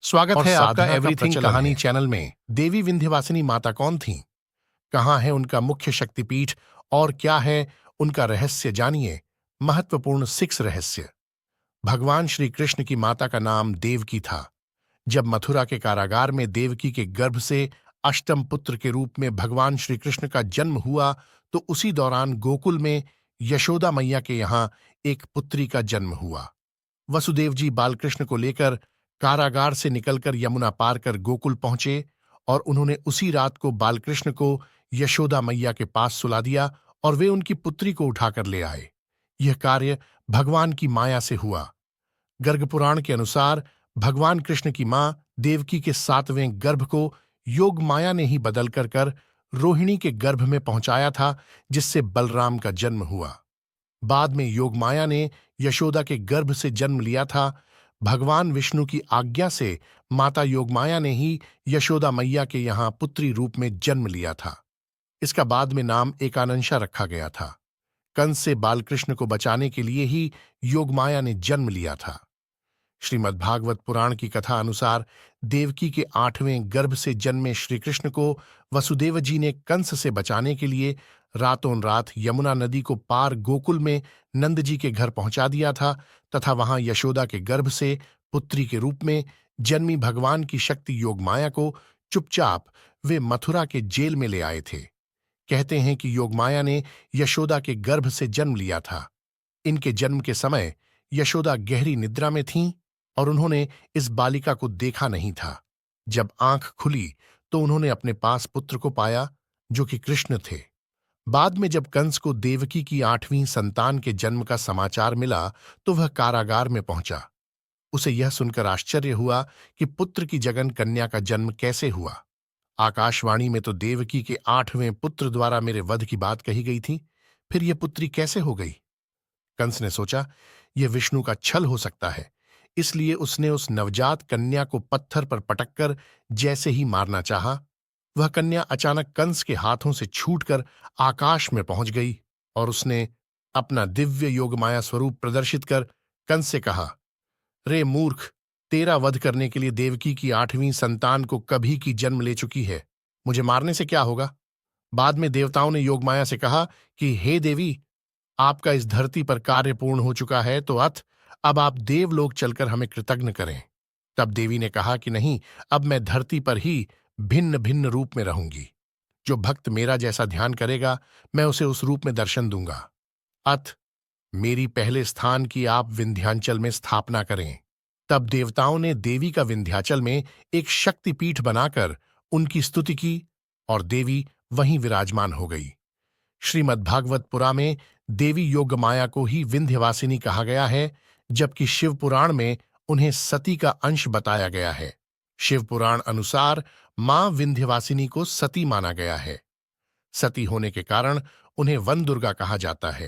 स्वागत और है आपका साधना का एवरीथिंग प्रचलन कहानी है। चैनल में। देवी विंध्यवासिनी माता कौन थीं? कहाँ है उनका मुख्य शक्तिपीठ और क्या है उनका रहस्य, जानिए। महत्वपूर्ण 6 रहस्य। भगवान श्री कृष्ण की माता का नाम देवकी था। जब मथुरा के कारागार में देवकी के गर्भ से अष्टम पुत्र के रूप में भगवान श्री कृष्ण का जन्म हुआ, तो उसी दौरान गोकुल में यशोदा मैया के यहाँ एक पुत्री का जन्म हुआ। वसुदेव जी बालकृष्ण को लेकर कारागार से निकलकर यमुना पार कर गोकुल पहुंचे और उन्होंने उसी रात को बालकृष्ण को यशोदा मैया के पास सुला दिया और वे उनकी पुत्री को उठाकर ले आए। यह कार्य भगवान की माया से हुआ। गर्ग पुराण के अनुसार भगवान कृष्ण की मां देवकी के 7वें गर्भ को योग माया ने ही बदल कर रोहिणी के गर्भ में पहुंचाया था, जिससे बलराम का जन्म हुआ। बाद में योगमाया ने यशोदा के गर्भ से जन्म लिया था। भगवान विष्णु की आज्ञा से माता योगमाया ने ही यशोदा मैया के यहाँ पुत्री रूप में जन्म लिया था। इसका बाद में नाम एकानंशा रखा गया था। कंस से बालकृष्ण को बचाने के लिए ही योगमाया ने जन्म लिया था। श्रीमद्भागवत पुराण की कथा अनुसार देवकी के 8वें गर्भ से जन्मे श्री कृष्ण को वसुदेव जी ने कंस से बचाने के लिए रातों रात यमुना नदी को पार गोकुल में नंद जी के घर पहुंचा दिया था तथा वहां यशोदा के गर्भ से पुत्री के रूप में जन्मी भगवान की शक्ति योगमाया को चुपचाप वे मथुरा के जेल में ले आए थे। कहते हैं कि योगमाया ने यशोदा के गर्भ से जन्म लिया था। इनके जन्म के समय यशोदा गहरी निद्रा में थीं और उन्होंने इस बालिका को देखा नहीं था। जब आंख खुली तो उन्होंने अपने पास पुत्र को पाया, जो कि कृष्ण थे। बाद में जब कंस को देवकी की 8वीं संतान के जन्म का समाचार मिला तो वह कारागार में पहुंचा। उसे यह सुनकर आश्चर्य हुआ कि पुत्र की जगन कन्या का जन्म कैसे हुआ। आकाशवाणी में तो देवकी के 8वें पुत्र द्वारा मेरे वध की बात कही गई थी, फिर यह पुत्री कैसे हो गई? कंस ने सोचा यह विष्णु का छल हो सकता है, इसलिए उसने उस नवजात कन्या को पत्थर पर पटककर जैसे ही मारना चाहा, वह कन्या अचानक कंस के हाथों से छूटकर आकाश में पहुंच गई और उसने अपना दिव्य योगमाया स्वरूप प्रदर्शित कर कंस से कहा, रे मूर्ख, तेरा वध करने के लिए देवकी की 8वीं संतान को कभी की जन्म ले चुकी है, मुझे मारने से क्या होगा? बाद में देवताओं ने योगमाया से कहा कि हे देवी, आपका इस धरती पर कार्य पूर्ण हो चुका है, तो अब आप देवलोक चलकर हमें कृतज्ञ करें। तब देवी ने कहा कि नहीं, अब मैं धरती पर ही भिन्न भिन्न रूप में रहूंगी। जो भक्त मेरा जैसा ध्यान करेगा, मैं उसे उस रूप में दर्शन दूंगा। मेरी पहले स्थान की आप विंध्याचल में स्थापना करें। तब देवताओं ने देवी का विंध्याचल में एक शक्तिपीठ बनाकर उनकी स्तुति की और देवी वहीं विराजमान हो गई। श्रीमद्भागवत पुराण में देवी योगमाया को ही विंध्यवासिनी कहा गया है, जबकि शिव पुराण में उन्हें सती का अंश बताया गया है। शिव पुराण अनुसार मां विंध्यवासिनी को सती माना गया है। सती होने के कारण उन्हें वन दुर्गा कहा जाता है।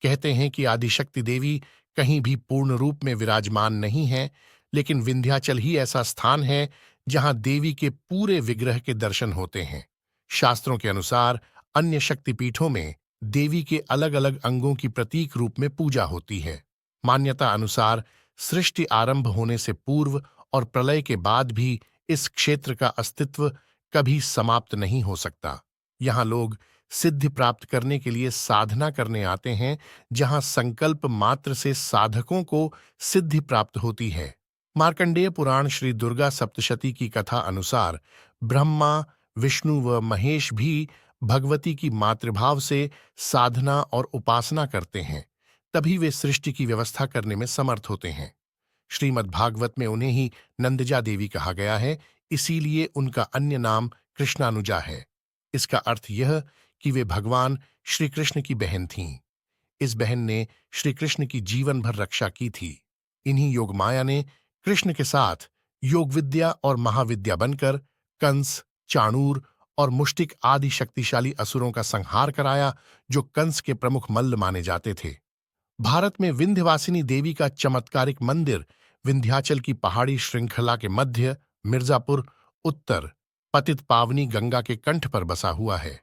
कहते हैं कि आदिशक्ति देवी कहीं भी पूर्ण रूप में विराजमान नहीं है, लेकिन विंध्याचल ही ऐसा स्थान है जहां देवी के पूरे विग्रह के दर्शन होते हैं। शास्त्रों के अनुसार अन्य शक्तिपीठों में देवी के अलग अलग अंगों की प्रतीक रूप में पूजा होती है। मान्यता अनुसार सृष्टि आरंभ होने से पूर्व और प्रलय के बाद भी इस क्षेत्र का अस्तित्व कभी समाप्त नहीं हो सकता। यहाँ लोग सिद्धि प्राप्त करने के लिए साधना करने आते हैं, जहां संकल्प मात्र से साधकों को सिद्धि प्राप्त होती है। मार्कंडेय पुराण श्री दुर्गा सप्तशती की कथा अनुसार ब्रह्मा, विष्णु व महेश भी भगवती की मातृभाव से साधना और उपासना करते हैं, तभी वे सृष्टि की व्यवस्था करने में समर्थ होते हैं। श्रीमद्भागवत में उन्हें ही नंदजा देवी कहा गया है, इसीलिए उनका अन्य नाम कृष्णानुजा है। इसका अर्थ यह कि वे भगवान श्री कृष्ण की बहन थीं। इस बहन ने श्री कृष्ण की जीवन भर रक्षा की थी। इन्हीं योगमाया ने कृष्ण के साथ योग विद्या और महाविद्या बनकर कंस, चाणूर और मुष्टिक आदि शक्तिशाली असुरों का संहार कराया, जो कंस के प्रमुख मल्ल माने जाते थे। भारत में विंध्यवासिनी देवी का चमत्कारिक मंदिर विंध्याचल की पहाड़ी श्रृंखला के मध्य मिर्जापुर, उत्तर पतित पावनी गंगा के कंठ पर बसा हुआ है।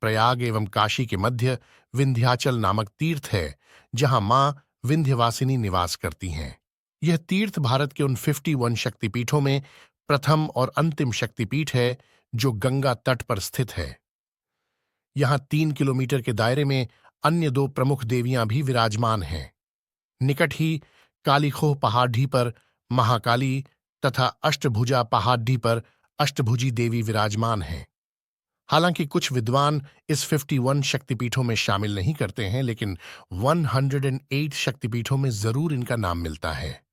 प्रयाग एवं काशी के मध्य विंध्याचल नामक तीर्थ है, जहां मां विंध्यवासिनी निवास करती हैं। यह तीर्थ भारत के उन 51 शक्तिपीठों में प्रथम और अंतिम शक्तिपीठ है जो गंगा तट पर स्थित है। यहाँ 3 किलोमीटर के दायरे में अन्य दो प्रमुख देवियां भी विराजमान हैं। निकट ही कालीखोह पहाड़ी पर महाकाली तथा अष्टभुजा पहाड़ी पर अष्टभुजी देवी विराजमान हैं। हालांकि कुछ विद्वान इस 51 शक्तिपीठों में शामिल नहीं करते हैं, लेकिन 108 शक्तिपीठों में जरूर इनका नाम मिलता है।